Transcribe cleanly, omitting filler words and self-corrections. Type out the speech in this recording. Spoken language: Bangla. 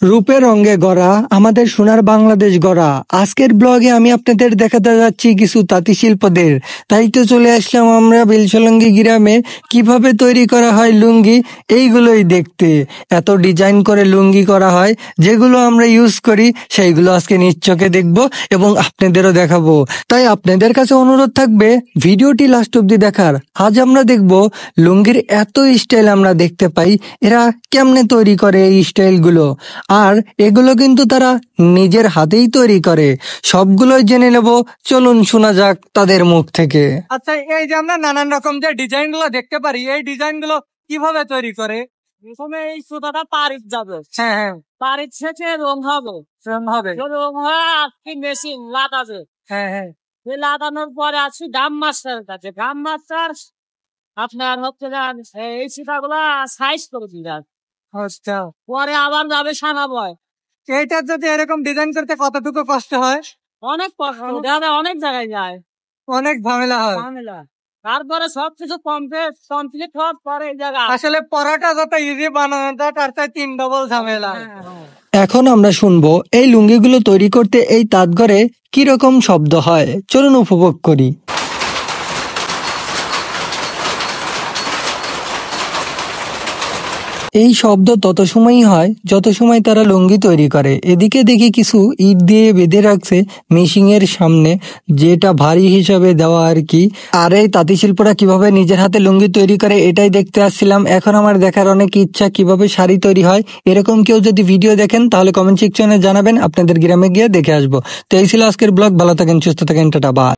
রূপে রঙে গড়া আমাদের সোনার বাংলাদেশ গড়া। আজকের ব্লগে আমি আপনাদের দেখাতে যাচ্ছি কিছু তাঁতি শিল্পদের। তাই তো চলে আসলাম আমরা বেলসলঙ্গি গ্রামে। কিভাবে তৈরি করা হয় লুঙ্গি এইগুলোই দেখতে। এত ডিজাইন করে লুঙ্গি করা হয়, যেগুলো আমরা ইউজ করি সেইগুলো আজকে নিজ চোখে দেখবো এবং আপনাদেরও দেখাবো। তাই আপনাদের কাছে অনুরোধ থাকবে ভিডিওটি লাস্ট অব্দি দেখার। আজ আমরা দেখবো লুঙ্গির এত স্টাইল আমরা দেখতে পাই, এরা কেমনে তৈরি করে এই স্টাইলগুলো। আর এগুলো কিন্তু তারা নিজের হাতেই তৈরি করে। সবগুলোই জেনে নেব, চলুন শোনা যাক তাদের মুখ থেকে। আচ্ছা, এই যে আমরা নানান রকম যে ডিজাইন গুলো দেখতে পারি, এই ডিজাইন গুলো কিভাবে তৈরি করে? প্রথমে এই সুতাটা পারিত যাবে, হ্যাঁ হ্যাঁ, পারিত থেকে রং হবে, সেরকম হবে। রং হয়ে আজকে মেশিন লাগাবে। হ্যাঁ হ্যাঁ, এই লাগানোর পরে আসি গাম মাস্টারের কাছে। গাম মাস্টার আপনার হচ্ছে এই সুতাগুলা সাইজ করে দিলাম, আচ্ছা। পরে আবার যাবে সানা বয়। এইটার যদি এরকম ডিজাইন করতে কতটুকু কষ্ট হয়? অনেক কষ্ট, দেখা অনেক জায়গায় যায়, অনেক ঝামেলা হয়। ঝামেলা। তারপরে সবকিছু কমপ্লিট হওয়ার পরে এই জায়গা আসলে পরাটা যত ইজি বানানো যায় তার চাই 3 ডবল ঝামেলা। এখন আমরা শুনবো এই লুঙ্গিগুলো তৈরি করতে এই তাঁতঘরে কিরকম শব্দ হয়। চলুন উপভোগ করি। এই শব্দ তত সময়ই হয় যত সময় তারা লুঙ্গি তৈরি করে। এদিকে দেখি কিছু ইট দিয়ে বেঁধে রাখছে মেশিনের সামনে, যেটা ভারী হিসাবে দেওয়া আর কি। আর এই তাঁতি শিল্পরা কিভাবে নিজের হাতে লুঙ্গি তৈরি করে এটাই দেখতে আসছিলাম। এখন আমার দেখার অনেক ইচ্ছা কিভাবে শাড়ি তৈরি হয়। এরকম কেউ যদি ভিডিও দেখেন তাহলে কমেন্ট সেকশনে জানাবেন, আপনাদের গ্রামে গিয়ে দেখে আসবো। তো এই ছিল আজকের ব্লগ। ভালো থাকেন, সুস্থ থাকেন, টাটা, বাই।